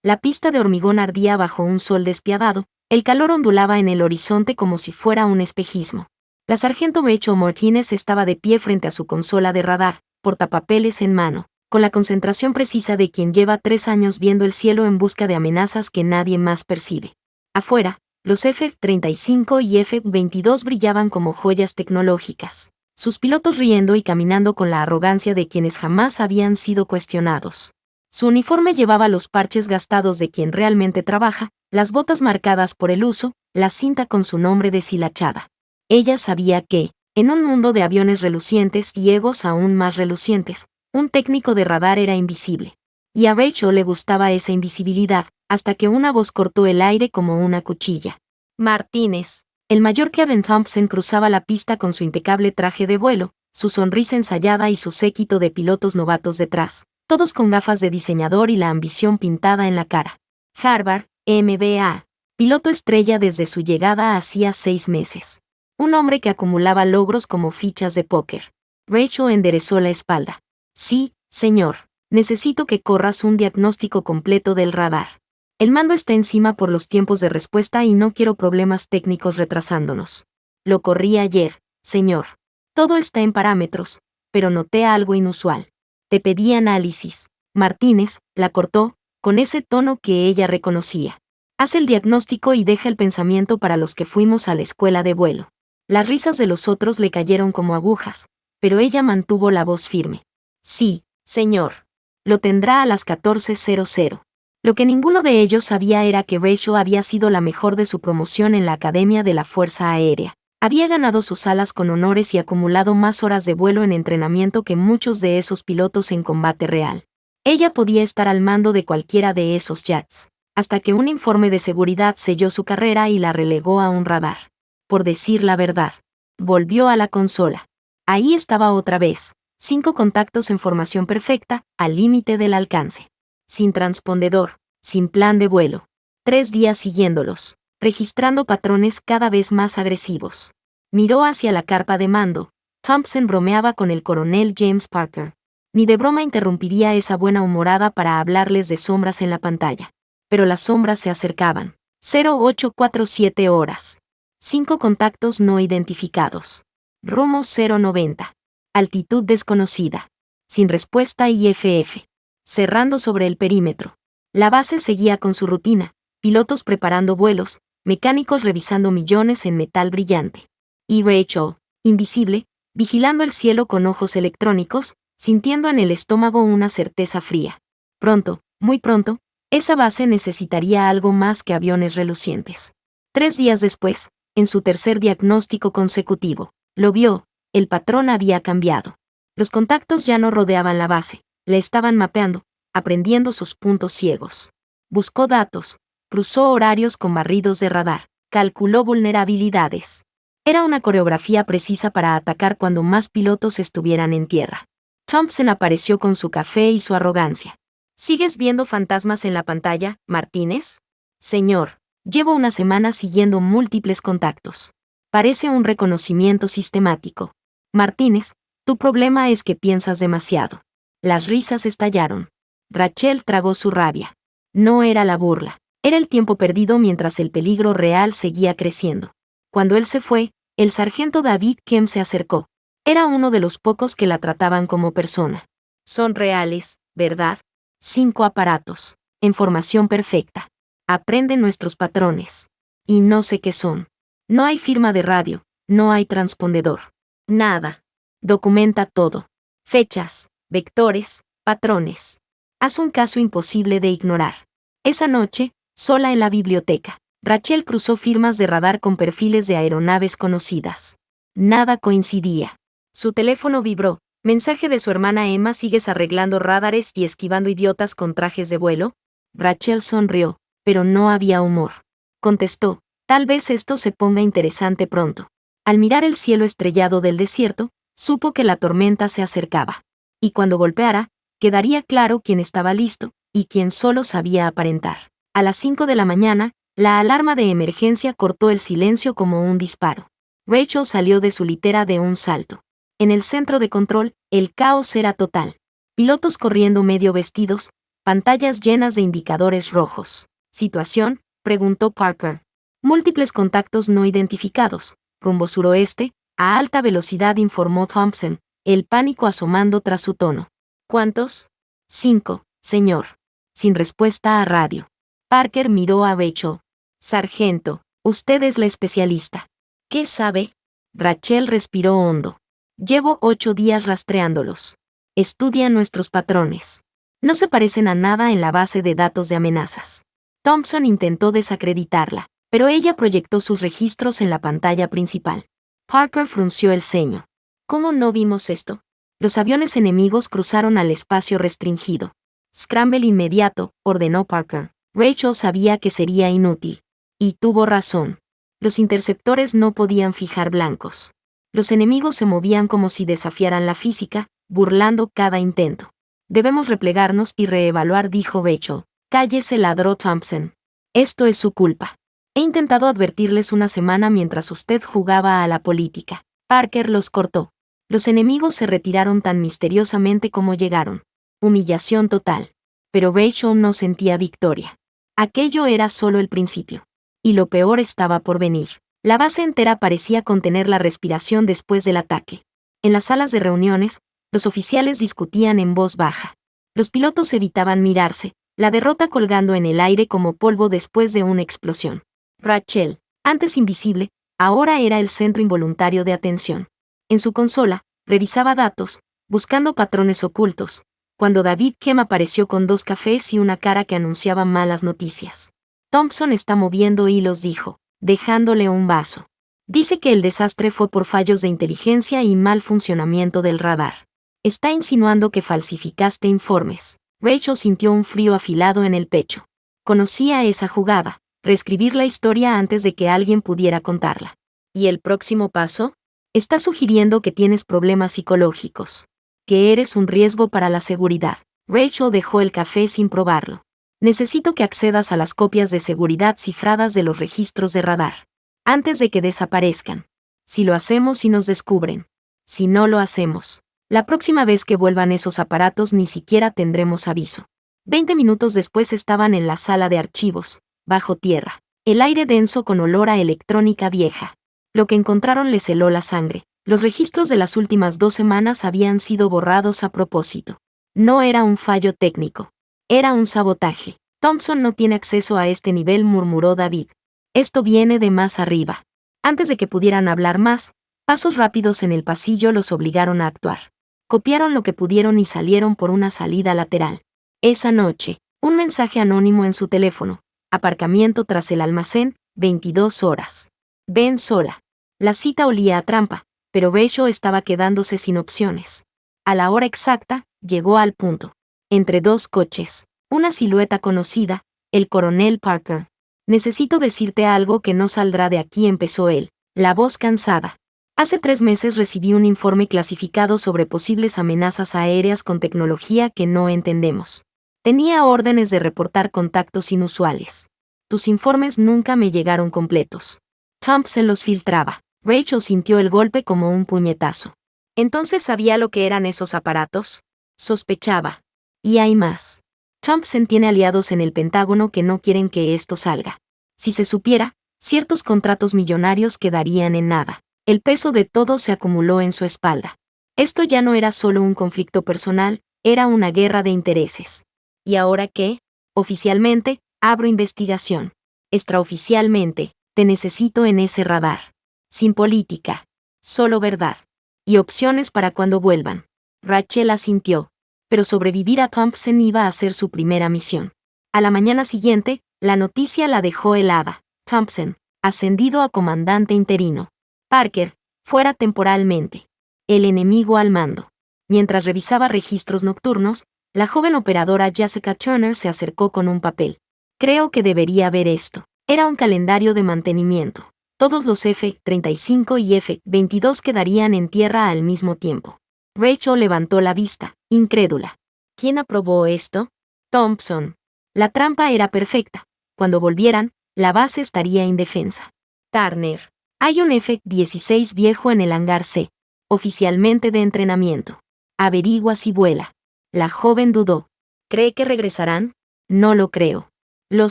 La pista de hormigón ardía bajo un sol despiadado, el calor ondulaba en el horizonte como si fuera un espejismo. La sargento Rachel Martínez estaba de pie frente a su consola de radar, portapapeles en mano, con la concentración precisa de quien lleva 3 años viendo el cielo en busca de amenazas que nadie más percibe. Afuera, los F-35 y F-22 brillaban como joyas tecnológicas, sus pilotos riendo y caminando con la arrogancia de quienes jamás habían sido cuestionados. Su uniforme llevaba los parches gastados de quien realmente trabaja, las botas marcadas por el uso, la cinta con su nombre deshilachada. Ella sabía que, en un mundo de aviones relucientes y egos aún más relucientes, un técnico de radar era invisible. Y a Rachel le gustaba esa invisibilidad, hasta que una voz cortó el aire como una cuchilla. Martínez. El mayor Kevin Thompson cruzaba la pista con su impecable traje de vuelo, su sonrisa ensayada y su séquito de pilotos novatos detrás, todos con gafas de diseñador y la ambición pintada en la cara. Harvard, MBA. Piloto estrella desde su llegada hacía 6 meses. Un hombre que acumulaba logros como fichas de póker. Rachel enderezó la espalda. Sí, señor. Necesito que corras un diagnóstico completo del radar. El mando está encima por los tiempos de respuesta y no quiero problemas técnicos retrasándonos. Lo corrí ayer, señor. Todo está en parámetros, pero noté algo inusual. Te pedí análisis. Martínez la cortó, con ese tono que ella reconocía. Haz el diagnóstico y deja el pensamiento para los que fuimos a la escuela de vuelo. Las risas de los otros le cayeron como agujas, pero ella mantuvo la voz firme. Sí, señor. Lo tendrá a las 14:00. Lo que ninguno de ellos sabía era que Rachel había sido la mejor de su promoción en la Academia de la Fuerza Aérea. Había ganado sus alas con honores y acumulado más horas de vuelo en entrenamiento que muchos de esos pilotos en combate real. Ella podía estar al mando de cualquiera de esos jets, hasta que un informe de seguridad selló su carrera y la relegó a un radar. Por decir la verdad, volvió a la consola. Ahí estaba otra vez, 5 contactos en formación perfecta, al límite del alcance. Sin transpondedor, sin plan de vuelo. 3 días siguiéndolos, registrando patrones cada vez más agresivos. Miró hacia la carpa de mando. Thompson bromeaba con el coronel James Parker. Ni de broma interrumpiría esa buena humorada para hablarles de sombras en la pantalla. Pero las sombras se acercaban. 0847 horas. 5 contactos no identificados. Rumbo 090. Altitud desconocida. Sin respuesta IFF. Cerrando sobre el perímetro. La base seguía con su rutina, pilotos preparando vuelos, mecánicos revisando millones en metal brillante. Y Rachel, invisible, vigilando el cielo con ojos electrónicos, sintiendo en el estómago una certeza fría. Pronto, muy pronto, esa base necesitaría algo más que aviones relucientes. 3 días después, en su tercer diagnóstico consecutivo, lo vio, el patrón había cambiado. Los contactos ya no rodeaban la base. Le estaban mapeando, aprendiendo sus puntos ciegos. Buscó datos, cruzó horarios con barridos de radar, calculó vulnerabilidades. Era una coreografía precisa para atacar cuando más pilotos estuvieran en tierra. Thompson apareció con su café y su arrogancia. ¿Sigues viendo fantasmas en la pantalla, Martínez? Señor, llevo una semana siguiendo múltiples contactos. Parece un reconocimiento sistemático. Martínez, tu problema es que piensas demasiado. Las risas estallaron. Rachel tragó su rabia. No era la burla, era el tiempo perdido mientras el peligro real seguía creciendo. Cuando él se fue, el sargento David Kemp se acercó. Era uno de los pocos que la trataban como persona. Son reales, ¿verdad? 5 aparatos, en formación perfecta. Aprenden nuestros patrones. Y no sé qué son. No hay firma de radio, no hay transpondedor. Nada. Documenta todo. Fechas, vectores, patrones. Haz un caso imposible de ignorar. Esa noche, sola en la biblioteca, Rachel cruzó firmas de radar con perfiles de aeronaves conocidas. Nada coincidía. Su teléfono vibró. ¿Mensaje de su hermana Emma? ¿Sigues arreglando radares y esquivando idiotas con trajes de vuelo? Rachel sonrió, pero no había humor. Contestó, tal vez esto se ponga interesante pronto. Al mirar el cielo estrellado del desierto, supo que la tormenta se acercaba. Y cuando golpeara, quedaría claro quién estaba listo, y quién solo sabía aparentar. A las 5 de la mañana, la alarma de emergencia cortó el silencio como un disparo. Rachel salió de su litera de un salto. En el centro de control, el caos era total. Pilotos corriendo medio vestidos, Pantallas llenas de indicadores rojos. ¿Situación?, preguntó Parker. Múltiples contactos no identificados. Rumbo suroeste, a alta velocidad, informó Thompson, el pánico asomando tras su tono. ¿Cuántos? 5, señor. Sin respuesta a radio. Parker miró a Rachel. Sargento, usted es la especialista. ¿Qué sabe? Rachel respiró hondo. Llevo 8 días rastreándolos. Estudia nuestros patrones. No se parecen a nada en la base de datos de amenazas. Thompson intentó desacreditarla, pero ella proyectó sus registros en la pantalla principal. Parker frunció el ceño. ¿Cómo no vimos esto? Los aviones enemigos cruzaron al espacio restringido. Scramble inmediato, ordenó Parker. Rachel sabía que sería inútil. Y tuvo razón. Los interceptores no podían fijar blancos. Los enemigos se movían como si desafiaran la física, burlando cada intento. Debemos replegarnos y reevaluar, dijo Rachel. Cállese, ladró Thompson. Esto es su culpa. He intentado advertirles una semana mientras usted jugaba a la política. Parker los cortó. Los enemigos se retiraron tan misteriosamente como llegaron. Humillación total. Pero Rachel no sentía victoria. Aquello era solo el principio. Y lo peor estaba por venir. La base entera parecía contener la respiración después del ataque. En las salas de reuniones, los oficiales discutían en voz baja. Los pilotos evitaban mirarse, la derrota colgando en el aire como polvo después de una explosión. Rachel, antes invisible, ahora era el centro involuntario de atención. En su consola, revisaba datos, buscando patrones ocultos, cuando David Kem apareció con 2 cafés y una cara que anunciaba malas noticias. Thompson está moviendo hilos, dijo, dejándole un vaso. Dice que el desastre fue por fallos de inteligencia y mal funcionamiento del radar. Está insinuando que falsificaste informes. Rachel sintió un frío afilado en el pecho. Conocía esa jugada, reescribir la historia antes de que alguien pudiera contarla. ¿Y el próximo paso? Está sugiriendo que tienes problemas psicológicos. Que eres un riesgo para la seguridad. Rachel dejó el café sin probarlo. Necesito que accedas a las copias de seguridad cifradas de los registros de radar. Antes de que desaparezcan. Si lo hacemos y nos descubren. Si no lo hacemos. La próxima vez que vuelvan esos aparatos ni siquiera tendremos aviso. 20 minutos después estaban en la sala de archivos, bajo tierra. El aire denso con olor a electrónica vieja. Lo que encontraron les heló la sangre. Los registros de las últimas 2 semanas habían sido borrados a propósito. No era un fallo técnico. Era un sabotaje. Thompson no tiene acceso a este nivel, murmuró David. Esto viene de más arriba. Antes de que pudieran hablar más, pasos rápidos en el pasillo los obligaron a actuar. Copiaron lo que pudieron y salieron por una salida lateral. Esa noche, un mensaje anónimo en su teléfono. Aparcamiento tras el almacén, 22 horas. Ven sola. La cita olía a trampa, pero Rachel estaba quedándose sin opciones. A la hora exacta, llegó al punto. Entre 2 coches, una silueta conocida, el coronel Parker. Necesito decirte algo que no saldrá de aquí, empezó él, la voz cansada. Hace 3 meses recibí un informe clasificado sobre posibles amenazas aéreas con tecnología que no entendemos. Tenía órdenes de reportar contactos inusuales. Tus informes nunca me llegaron completos. Thompson los filtraba. Rachel sintió el golpe como un puñetazo. ¿Entonces sabía lo que eran esos aparatos? Sospechaba. Y hay más. Thompson tiene aliados en el Pentágono que no quieren que esto salga. Si se supiera, ciertos contratos millonarios quedarían en nada. El peso de todo se acumuló en su espalda. Esto ya no era solo un conflicto personal, era una guerra de intereses. ¿Y ahora qué? Oficialmente, abro investigación. Extraoficialmente, te necesito en ese radar. Sin política. Solo verdad. Y opciones para cuando vuelvan. Rachel asintió. Pero sobrevivir a Thompson iba a ser su primera misión. A la mañana siguiente, la noticia la dejó helada. Thompson, ascendido a comandante interino. Parker, fuera temporalmente. El enemigo al mando. Mientras revisaba registros nocturnos, la joven operadora Jessica Turner se acercó con un papel. Creo que debería ver esto. Era un calendario de mantenimiento. Todos los F-35 y F-22 quedarían en tierra al mismo tiempo. Rachel levantó la vista, incrédula. ¿Quién aprobó esto? Thompson. La trampa era perfecta. Cuando volvieran, la base estaría indefensa. Turner. Hay un F-16 viejo en el hangar C, oficialmente de entrenamiento. Averigua si vuela. La joven dudó. ¿Cree que regresarán? No lo creo. Lo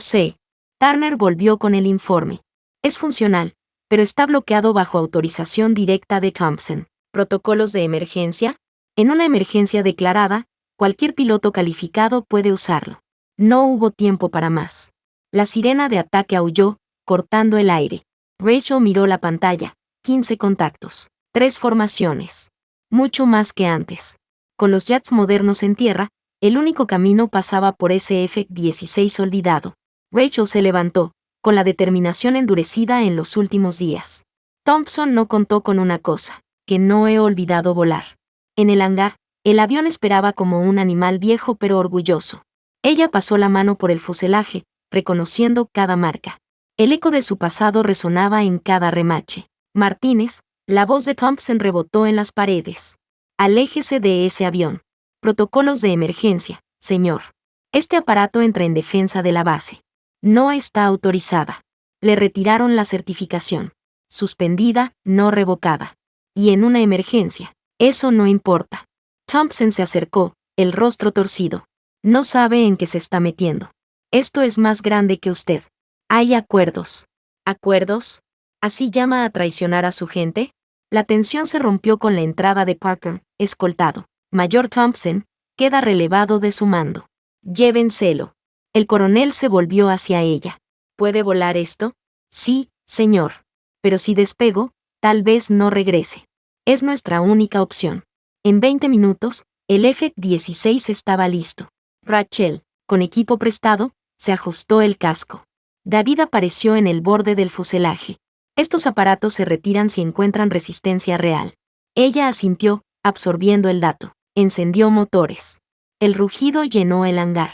sé. Turner volvió con el informe. Es funcional, pero está bloqueado bajo autorización directa de Thompson. ¿Protocolos de emergencia? En una emergencia declarada, cualquier piloto calificado puede usarlo. No hubo tiempo para más. La sirena de ataque aulló, cortando el aire. Rachel miró la pantalla. 15 contactos. 3 formaciones. Mucho más que antes. Con los jets modernos en tierra, el único camino pasaba por ese F-16 olvidado. Rachel se levantó, con la determinación endurecida en los últimos días. Thompson no contó con una cosa, que no he olvidado volar. En el hangar, el avión esperaba como un animal viejo pero orgulloso. Ella pasó la mano por el fuselaje, reconociendo cada marca. El eco de su pasado resonaba en cada remache. Martínez, la voz de Thompson rebotó en las paredes. Aléjese de ese avión. Protocolos de emergencia, señor. Este aparato entra en defensa de la base. No está autorizada. Le retiraron la certificación. Suspendida, no revocada. Y en una emergencia, eso no importa. Thompson se acercó, el rostro torcido. No sabe en qué se está metiendo. Esto es más grande que usted. Hay acuerdos. ¿Acuerdos? ¿Así llama a traicionar a su gente? La tensión se rompió con la entrada de Parker, escoltado. Mayor Thompson, queda relevado de su mando. Llévenselo. El coronel se volvió hacia ella. ¿Puede volar esto? Sí, señor. Pero si despego, tal vez no regrese. Es nuestra única opción. En 20 minutos, el F-16 estaba listo. Rachel, con equipo prestado, se ajustó el casco. David apareció en el borde del fuselaje. Estos aparatos se retiran si encuentran resistencia real. Ella asintió, absorbiendo el dato. Encendió motores. El rugido llenó el hangar.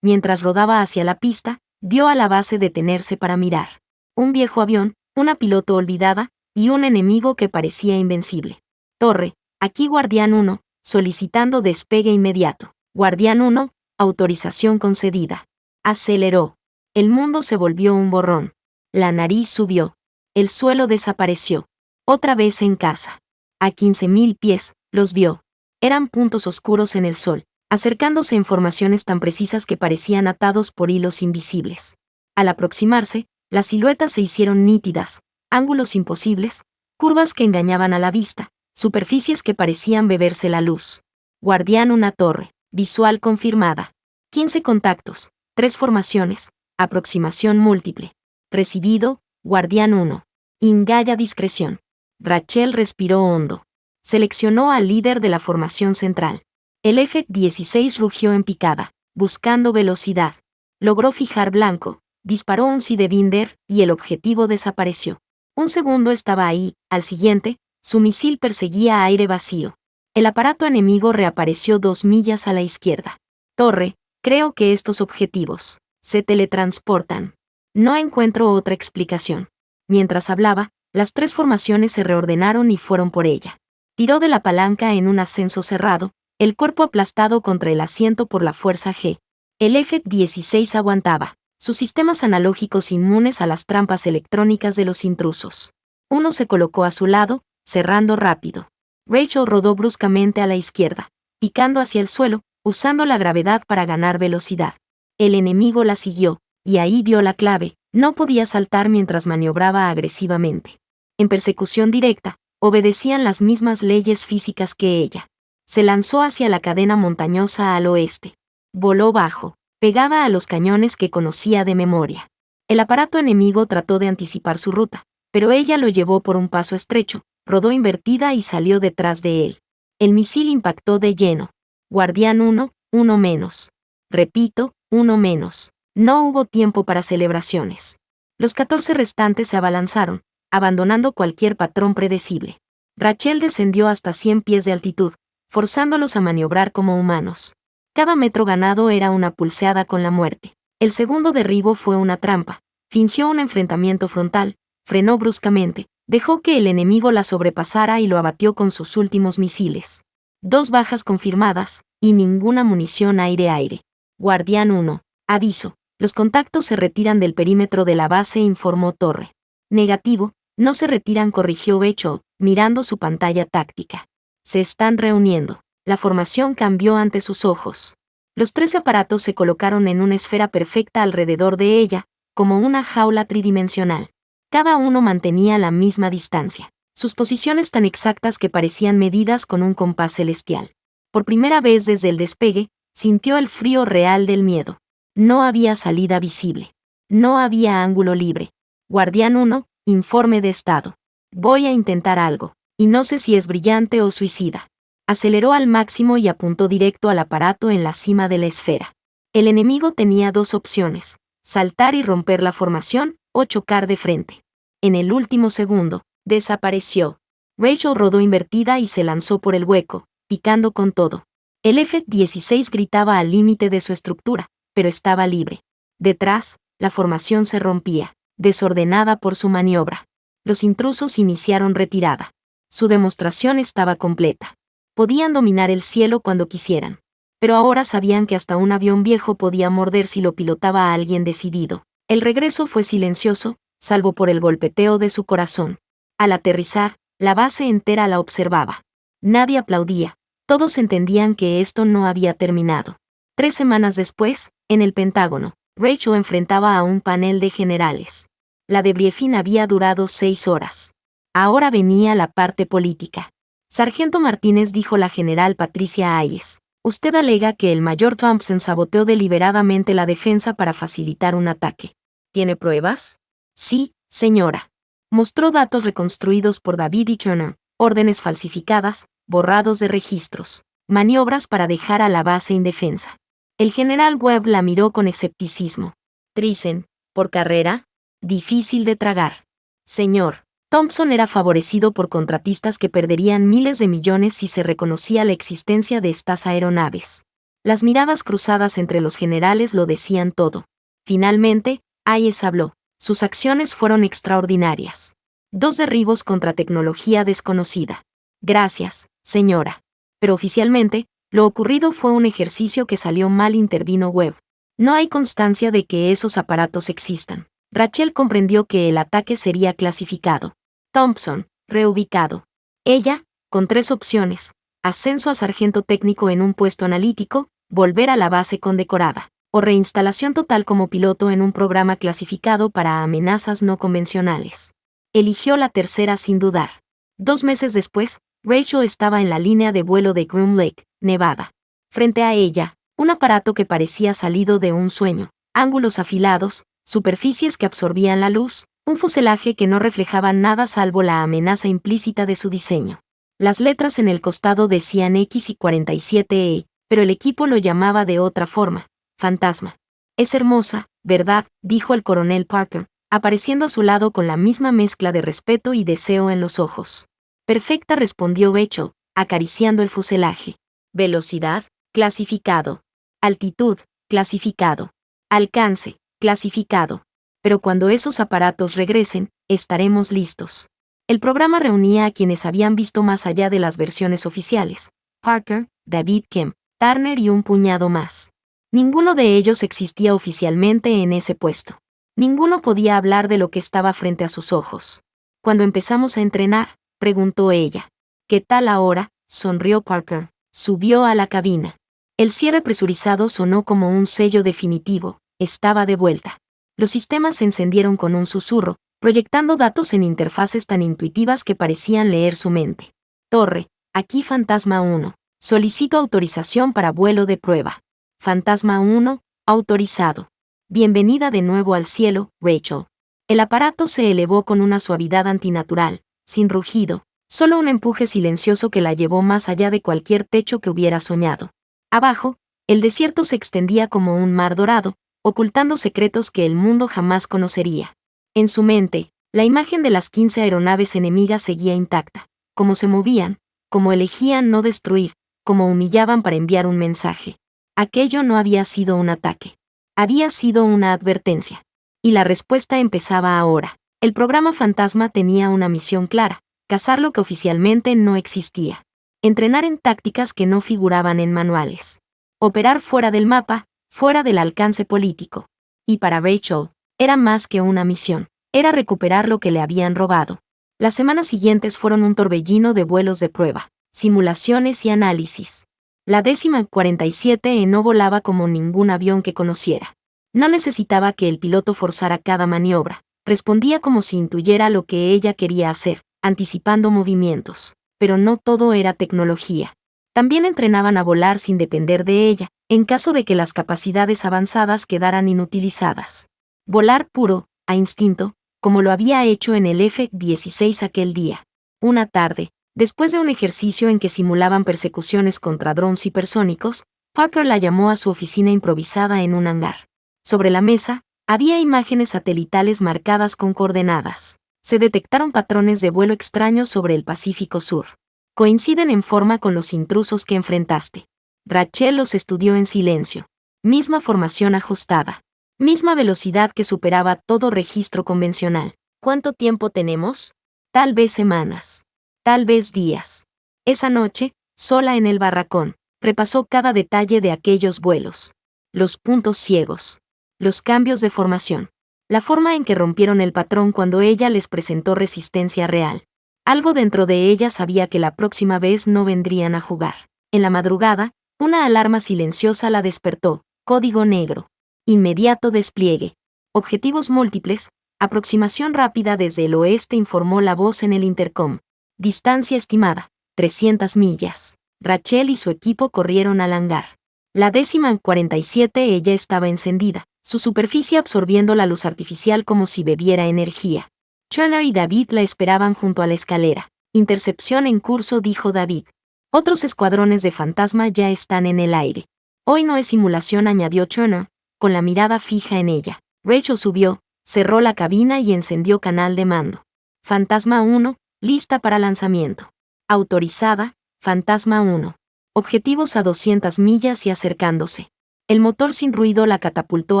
Mientras rodaba hacia la pista, vio a la base detenerse para mirar. Un viejo avión, una piloto olvidada, y un enemigo que parecía invencible. Torre, aquí Guardián 1, solicitando despegue inmediato. Guardián 1, autorización concedida. Aceleró. El mundo se volvió un borrón. La nariz subió. El suelo desapareció. Otra vez en casa. A 15.000 pies, los vio. Eran puntos oscuros en el sol, acercándose en formaciones tan precisas que parecían atados por hilos invisibles. Al aproximarse, las siluetas se hicieron nítidas, ángulos imposibles, curvas que engañaban a la vista, superficies que parecían beberse la luz. Guardián una torre, visual confirmada. 15 contactos, 3 formaciones, aproximación múltiple. Recibido, Guardián 1. Ingaya discreción. Rachel respiró hondo. Seleccionó al líder de la formación central. El F-16 rugió en picada, buscando velocidad. Logró fijar blanco, disparó un Sidewinder y el objetivo desapareció. Un segundo estaba ahí, al siguiente, su misil perseguía aire vacío. El aparato enemigo reapareció 2 millas a la izquierda. Torre, creo que estos objetivos se teletransportan. No encuentro otra explicación. Mientras hablaba, las 3 formaciones se reordenaron y fueron por ella. Tiró de la palanca en un ascenso cerrado, el cuerpo aplastado contra el asiento por la fuerza G. El F-16 aguantaba, sus sistemas analógicos inmunes a las trampas electrónicas de los intrusos. Uno se colocó a su lado, cerrando rápido. Rachel rodó bruscamente a la izquierda, picando hacia el suelo, usando la gravedad para ganar velocidad. El enemigo la siguió, y ahí vio la clave. No podía saltar mientras maniobraba agresivamente. En persecución directa, obedecían las mismas leyes físicas que ella. Se lanzó hacia la cadena montañosa al oeste. Voló bajo, pegaba a los cañones que conocía de memoria. El aparato enemigo trató de anticipar su ruta, pero ella lo llevó por un paso estrecho, rodó invertida y salió detrás de él. El misil impactó de lleno. Guardián 1, uno menos. Repito, uno menos. No hubo tiempo para celebraciones. Los 14 restantes se abalanzaron, abandonando cualquier patrón predecible. Rachel descendió hasta 100 pies de altitud, forzándolos a maniobrar como humanos. Cada metro ganado era una pulseada con la muerte. El segundo derribo fue una trampa. Fingió un enfrentamiento frontal, frenó bruscamente, dejó que el enemigo la sobrepasara y lo abatió con sus últimos misiles. 2 bajas confirmadas, y ninguna munición aire-aire. Guardián 1. Aviso. Los contactos se retiran del perímetro de la base, informó Torre. Negativo, no se retiran, corrigió Rachel, mirando su pantalla táctica. Se están reuniendo. La formación cambió ante sus ojos. Los 13 aparatos se colocaron en una esfera perfecta alrededor de ella, como una jaula tridimensional. Cada uno mantenía la misma distancia, sus posiciones tan exactas que parecían medidas con un compás celestial. Por primera vez desde el despegue, sintió el frío real del miedo. No había salida visible. No había ángulo libre. Guardián 1, informe de estado. Voy a intentar algo, y no sé si es brillante o suicida. Aceleró al máximo y apuntó directo al aparato en la cima de la esfera. El enemigo tenía dos opciones: saltar y romper la formación, o chocar de frente. En el último segundo, desapareció. Rachel rodó invertida y se lanzó por el hueco, picando con todo. El F-16 gritaba al límite de su estructura, pero estaba libre. Detrás, la formación se rompía, desordenada por su maniobra. Los intrusos iniciaron retirada. Su demostración estaba completa. Podían dominar el cielo cuando quisieran. Pero ahora sabían que hasta un avión viejo podía morder si lo pilotaba a alguien decidido. El regreso fue silencioso, salvo por el golpeteo de su corazón. Al aterrizar, la base entera la observaba. Nadie aplaudía. Todos entendían que esto no había terminado. 3 semanas después, en el Pentágono, Rachel enfrentaba a un panel de generales. La debriefing había durado 6 horas. Ahora venía la parte política. Sargento Martínez, dijo la general Patricia Ayres, usted alega que el mayor Thompson saboteó deliberadamente la defensa para facilitar un ataque. ¿Tiene pruebas? Sí, señora. Mostró datos reconstruidos por David y Turner, órdenes falsificadas, borrados de registros, maniobras para dejar a la base indefensa. El general Webb la miró con escepticismo. Trisen, ¿por carrera? Difícil de tragar. Señor, Thompson era favorecido por contratistas que perderían miles de millones si se reconocía la existencia de estas aeronaves. Las miradas cruzadas entre los generales lo decían todo. Finalmente, Hayes habló. Sus acciones fueron extraordinarias. 2 derribos contra tecnología desconocida. Gracias, señora. Pero oficialmente, lo ocurrido fue un ejercicio que salió mal, intervino Webb. No hay constancia de que esos aparatos existan. Rachel comprendió que el ataque sería clasificado. Thompson, reubicado. Ella, con 3 opciones: ascenso a sargento técnico en un puesto analítico, volver a la base condecorada, o reinstalación total como piloto en un programa clasificado para amenazas no convencionales. Eligió la tercera sin dudar. 2 meses después, Rachel estaba en la línea de vuelo de Groom Lake, Nevada. Frente a ella, un aparato que parecía salido de un sueño, ángulos afilados, superficies que absorbían la luz, un fuselaje que no reflejaba nada salvo la amenaza implícita de su diseño. Las letras en el costado decían X y 47E, pero el equipo lo llamaba de otra forma: fantasma. Es hermosa, ¿verdad?, dijo el coronel Parker, apareciendo a su lado con la misma mezcla de respeto y deseo en los ojos. Perfecta, respondió Rachel, acariciando el fuselaje. Velocidad, clasificado. Altitud, clasificado. Alcance, clasificado. Pero cuando esos aparatos regresen, estaremos listos. El programa reunía a quienes habían visto más allá de las versiones oficiales: Parker, David Kemp, Turner y un puñado más. Ninguno de ellos existía oficialmente en ese puesto. Ninguno podía hablar de lo que estaba frente a sus ojos. Cuando empezamos a entrenar, preguntó ella. ¿Qué tal ahora?, sonrió Parker. Subió a la cabina. El cierre presurizado sonó como un sello definitivo. Estaba de vuelta. Los sistemas se encendieron con un susurro, proyectando datos en interfaces tan intuitivas que parecían leer su mente. Torre, aquí Fantasma 1. Solicito autorización para vuelo de prueba. Fantasma 1, autorizado. Bienvenida de nuevo al cielo, Rachel. El aparato se elevó con una suavidad antinatural, sin rugido, solo un empuje silencioso que la llevó más allá de cualquier techo que hubiera soñado. Abajo, el desierto se extendía como un mar dorado, ocultando secretos que el mundo jamás conocería. En su mente, la imagen de las 15 aeronaves enemigas seguía intacta: cómo se movían, cómo elegían no destruir, cómo humillaban para enviar un mensaje. Aquello no había sido un ataque. Había sido una advertencia. Y la respuesta empezaba ahora. El programa Fantasma tenía una misión clara: cazar lo que oficialmente no existía. Entrenar en tácticas que no figuraban en manuales. Operar fuera del mapa, fuera del alcance político. Y para Rachel, era más que una misión. Era recuperar lo que le habían robado. Las semanas siguientes fueron un torbellino de vuelos de prueba, simulaciones y análisis. La 47 no volaba como ningún avión que conociera. No necesitaba que el piloto forzara cada maniobra. Respondía como si intuyera lo que ella quería hacer, anticipando movimientos. Pero no todo era tecnología. También entrenaban a volar sin depender de ella, en caso de que las capacidades avanzadas quedaran inutilizadas. Volar puro, a instinto, como lo había hecho en el F-16 aquel día. Una tarde, después de un ejercicio en que simulaban persecuciones contra drones hipersónicos, Parker la llamó a su oficina improvisada en un hangar. Sobre la mesa, había imágenes satelitales marcadas con coordenadas. Se detectaron patrones de vuelo extraños sobre el Pacífico Sur. Coinciden en forma con los intrusos que enfrentaste. Rachel los estudió en silencio. Misma formación ajustada. Misma velocidad que superaba todo registro convencional. ¿Cuánto tiempo tenemos? Tal vez semanas. Tal vez días. Esa noche, sola en el barracón, repasó cada detalle de aquellos vuelos. Los puntos ciegos. Los cambios de formación. La forma en que rompieron el patrón cuando ella les presentó resistencia real. Algo dentro de ella sabía que la próxima vez no vendrían a jugar. En la madrugada, una alarma silenciosa la despertó. Código negro. Inmediato despliegue. Objetivos múltiples. Aproximación rápida desde el oeste, informó la voz en el intercom. Distancia estimada, 300 millas. Rachel y su equipo corrieron al hangar. La 47 ella estaba encendida, su superficie absorbiendo la luz artificial como si bebiera energía. Turner y David la esperaban junto a la escalera. Intercepción en curso, dijo David. Otros escuadrones de fantasma ya están en el aire. Hoy no es simulación, añadió Turner, con la mirada fija en ella. Rachel subió, cerró la cabina y encendió canal de mando. Fantasma 1, lista para lanzamiento. Autorizada, Fantasma 1. Objetivos a 200 millas y acercándose. El motor sin ruido la catapultó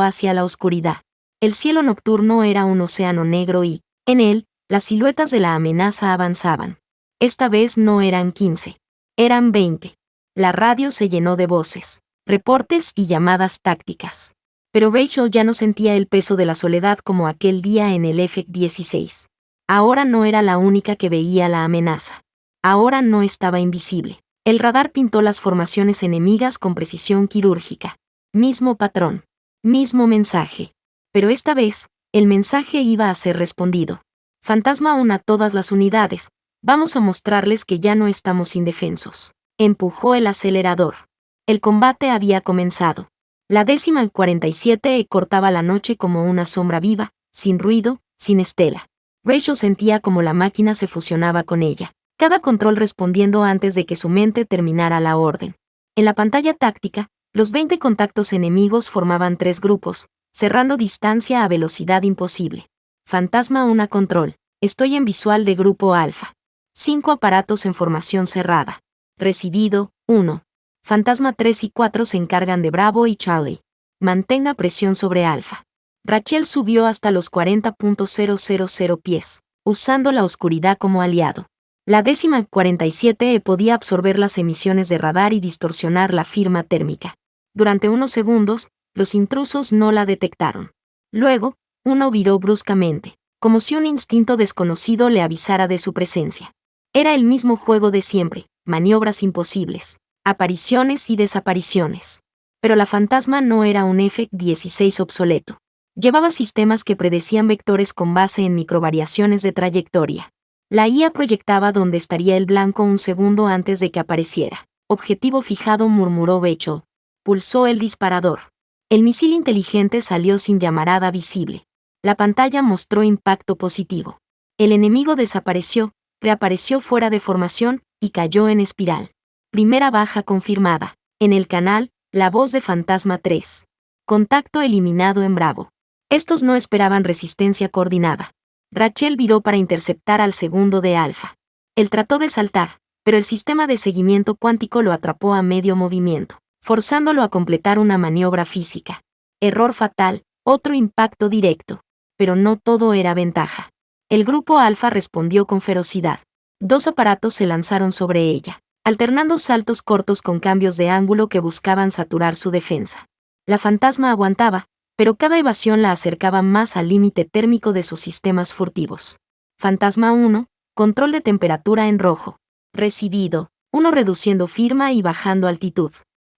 hacia la oscuridad. El cielo nocturno era un océano negro y, en él, las siluetas de la amenaza avanzaban. Esta vez no eran 15. Eran 20. La radio se llenó de voces, reportes y llamadas tácticas. Pero Rachel ya no sentía el peso de la soledad como aquel día en el F-16. Ahora no era la única que veía la amenaza. Ahora no estaba invisible. El radar pintó las formaciones enemigas con precisión quirúrgica. Mismo patrón. Mismo mensaje. Pero esta vez, el mensaje iba a ser respondido. Fantasma 1 a todas las unidades. Vamos a mostrarles que ya no estamos indefensos. Empujó el acelerador. El combate había comenzado. La 47 cortaba la noche como una sombra viva, sin ruido, sin estela. Rachel sentía como la máquina se fusionaba con ella, cada control respondiendo antes de que su mente terminara la orden. En la pantalla táctica, los 20 contactos enemigos formaban 3 grupos, cerrando distancia a velocidad imposible. Fantasma 1 control. Estoy en visual de grupo alfa. 5 aparatos en formación cerrada. Recibido, 1. Fantasma 3 y 4 se encargan de Bravo y Charlie. Mantenga presión sobre alfa. Rachel subió hasta los 40.000 pies, usando la oscuridad como aliado. La 47 podía absorber las emisiones de radar y distorsionar la firma térmica. Durante unos segundos, los intrusos no la detectaron. Luego, uno viró bruscamente, como si un instinto desconocido le avisara de su presencia. Era el mismo juego de siempre, maniobras imposibles, apariciones y desapariciones. Pero la fantasma no era un F-16 obsoleto. Llevaba sistemas que predecían vectores con base en microvariaciones de trayectoria. La IA proyectaba dónde estaría el blanco un segundo antes de que apareciera. Objetivo fijado, murmuró Rachel. Pulsó el disparador. El misil inteligente salió sin llamarada visible. La pantalla mostró impacto positivo. El enemigo desapareció, reapareció fuera de formación y cayó en espiral. Primera baja confirmada. En el canal, la voz de Fantasma 3. Contacto eliminado en Bravo. Estos no esperaban resistencia coordinada. Rachel viró para interceptar al segundo de Alfa. Él trató de saltar, pero el sistema de seguimiento cuántico lo atrapó a medio movimiento, forzándolo a completar una maniobra física. Error fatal, otro impacto directo. Pero no todo era ventaja. El grupo Alfa respondió con ferocidad. 2 aparatos se lanzaron sobre ella, alternando saltos cortos con cambios de ángulo que buscaban saturar su defensa. La fantasma aguantaba, pero cada evasión la acercaba más al límite térmico de sus sistemas furtivos. Fantasma 1, control de temperatura en rojo. Recibido, uno reduciendo firma y bajando altitud.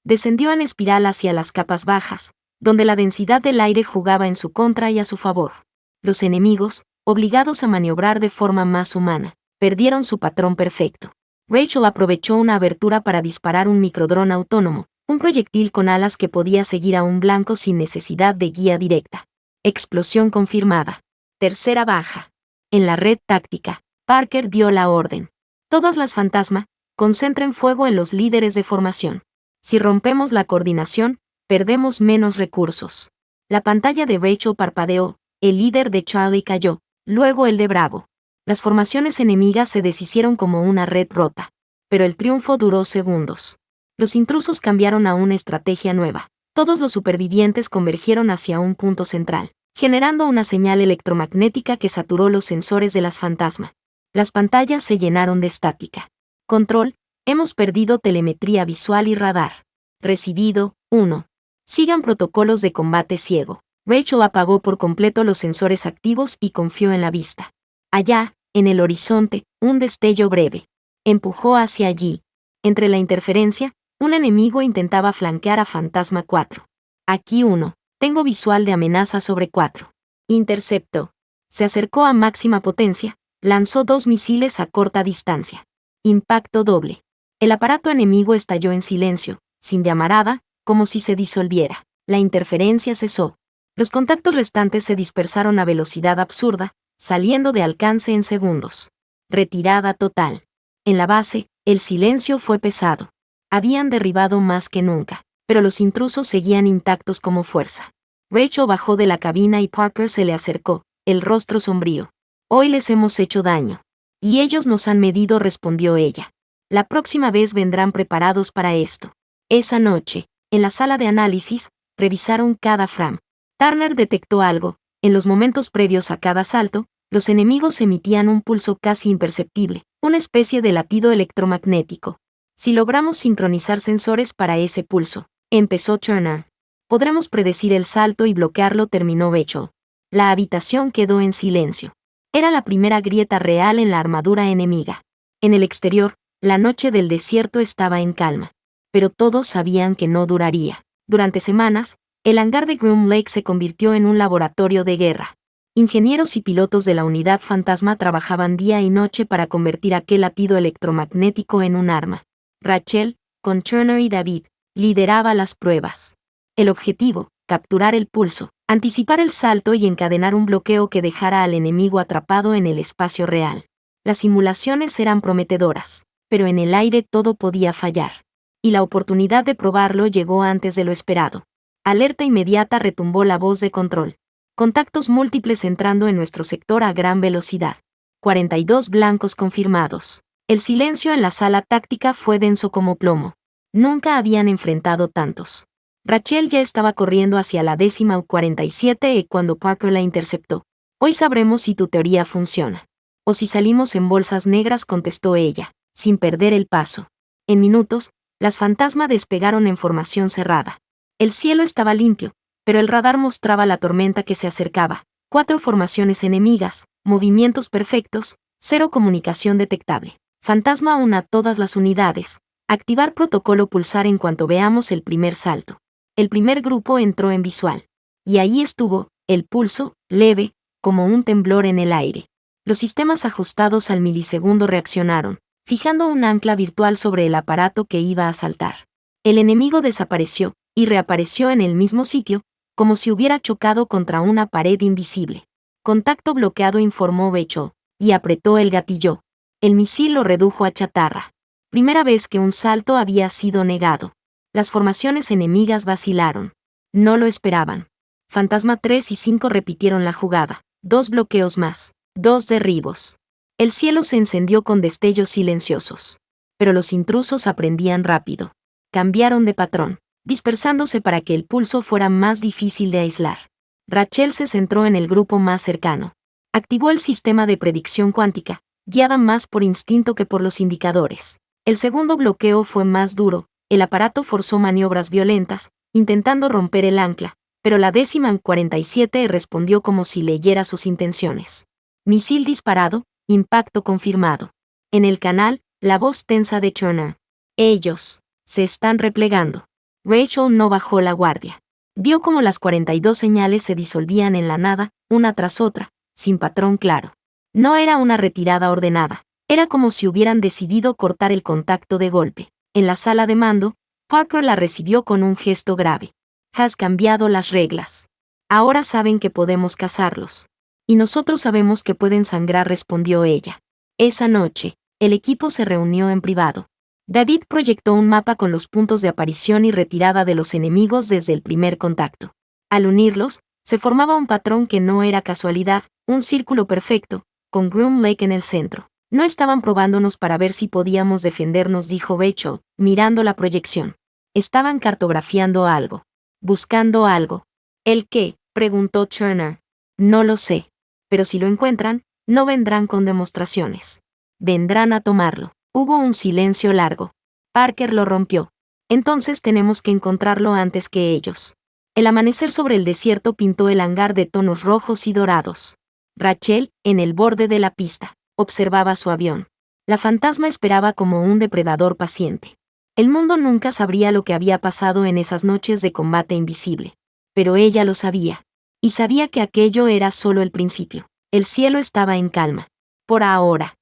Descendió en espiral hacia las capas bajas, donde la densidad del aire jugaba en su contra y a su favor. Los enemigos, obligados a maniobrar de forma más humana, perdieron su patrón perfecto. Rachel aprovechó una abertura para disparar un microdrón autónomo, un proyectil con alas que podía seguir a un blanco sin necesidad de guía directa. Explosión confirmada. Tercera baja. En la red táctica, Parker dio la orden. Todas las fantasma, concentren fuego en los líderes de formación. Si rompemos la coordinación, perdemos menos recursos. La pantalla de Rachel parpadeó, el líder de Charlie cayó, luego el de Bravo. Las formaciones enemigas se deshicieron como una red rota. Pero el triunfo duró segundos. Los intrusos cambiaron a una estrategia nueva. Todos los supervivientes convergieron hacia un punto central, generando una señal electromagnética que saturó los sensores de las fantasma. Las pantallas se llenaron de estática. Control, hemos perdido telemetría visual y radar. Recibido, 1. Sigan protocolos de combate ciego. Rachel apagó por completo los sensores activos y confió en la vista. Allá, en el horizonte, un destello breve. Empujó hacia allí. Entre la interferencia, un enemigo intentaba flanquear a Fantasma 4. Aquí 1. Tengo visual de amenaza sobre 4. Interceptó. Se acercó a máxima potencia, lanzó 2 misiles a corta distancia. Impacto doble. El aparato enemigo estalló en silencio, sin llamarada, como si se disolviera. La interferencia cesó. Los contactos restantes se dispersaron a velocidad absurda, saliendo de alcance en segundos. Retirada total. En la base, el silencio fue pesado. Habían derribado más que nunca, pero los intrusos seguían intactos como fuerza. Rachel bajó de la cabina y Parker se le acercó, el rostro sombrío. Hoy les hemos hecho daño. Y ellos nos han medido, respondió ella. La próxima vez vendrán preparados para esto. Esa noche, en la sala de análisis, revisaron cada frame. Turner detectó algo. En los momentos previos a cada salto, los enemigos emitían un pulso casi imperceptible, una especie de latido electromagnético. Si logramos sincronizar sensores para ese pulso, empezó Turner, podremos predecir el salto y bloquearlo, terminó Rachel. La habitación quedó en silencio. Era la primera grieta real en la armadura enemiga. En el exterior, la noche del desierto estaba en calma. Pero todos sabían que no duraría. Durante semanas, el hangar de Groom Lake se convirtió en un laboratorio de guerra. Ingenieros y pilotos de la unidad fantasma trabajaban día y noche para convertir aquel latido electromagnético en un arma. Rachel, con Turner y David, lideraba las pruebas. El objetivo, capturar el pulso, anticipar el salto y encadenar un bloqueo que dejara al enemigo atrapado en el espacio real. Las simulaciones eran prometedoras, pero en el aire todo podía fallar. Y la oportunidad de probarlo llegó antes de lo esperado. Alerta inmediata, retumbó la voz de control. Contactos múltiples entrando en nuestro sector a gran velocidad. 42 blancos confirmados. El silencio en la sala táctica fue denso como plomo. Nunca habían enfrentado tantos. Rachel ya estaba corriendo hacia la 1047 cuando Parker la interceptó. Hoy sabremos si tu teoría funciona. O si salimos en bolsas negras, contestó ella, sin perder el paso. En minutos, las fantasma despegaron en formación cerrada. El cielo estaba limpio, pero el radar mostraba la tormenta que se acercaba. 4 formaciones enemigas, movimientos perfectos, 0 comunicación detectable. Fantasma 1 a todas las unidades. Activar protocolo pulsar en cuanto veamos el primer salto. El primer grupo entró en visual. Y ahí estuvo, el pulso, leve, como un temblor en el aire. Los sistemas ajustados al milisegundo reaccionaron, fijando un ancla virtual sobre el aparato que iba a saltar. El enemigo desapareció, y reapareció en el mismo sitio, como si hubiera chocado contra una pared invisible. Contacto bloqueado, informó Rachel, y apretó el gatillo. El misil lo redujo a chatarra. Primera vez que un salto había sido negado. Las formaciones enemigas vacilaron. No lo esperaban. Fantasma 3 y 5 repitieron la jugada. 2 bloqueos más. 2 derribos. El cielo se encendió con destellos silenciosos. Pero los intrusos aprendían rápido. Cambiaron de patrón, dispersándose para que el pulso fuera más difícil de aislar. Rachel se centró en el grupo más cercano. Activó el sistema de predicción cuántica, guiada más por instinto que por los indicadores. El segundo bloqueo fue más duro, el aparato forzó maniobras violentas, intentando romper el ancla, pero la 1047 respondió como si leyera sus intenciones. Misil disparado, impacto confirmado. En el canal, la voz tensa de Turner. Ellos se están replegando. Rachel no bajó la guardia. Vio cómo las 42 señales se disolvían en la nada, una tras otra, sin patrón claro. No era una retirada ordenada. Era como si hubieran decidido cortar el contacto de golpe. En la sala de mando, Parker la recibió con un gesto grave. Has cambiado las reglas. Ahora saben que podemos cazarlos. Y nosotros sabemos que pueden sangrar, respondió ella. Esa noche, el equipo se reunió en privado. David proyectó un mapa con los puntos de aparición y retirada de los enemigos desde el primer contacto. Al unirlos, se formaba un patrón que no era casualidad, un círculo perfecto, con Groom Lake en el centro. No estaban probándonos para ver si podíamos defendernos, dijo Rachel, mirando la proyección. Estaban cartografiando algo. Buscando algo. ¿El qué?, preguntó Turner. No lo sé. Pero si lo encuentran, no vendrán con demostraciones. Vendrán a tomarlo. Hubo un silencio largo. Parker lo rompió. Entonces tenemos que encontrarlo antes que ellos. El amanecer sobre el desierto pintó el hangar de tonos rojos y dorados. Rachel, en el borde de la pista, observaba su avión. La fantasma esperaba como un depredador paciente. El mundo nunca sabría lo que había pasado en esas noches de combate invisible. Pero ella lo sabía. Y sabía que aquello era solo el principio. El cielo estaba en calma. Por ahora.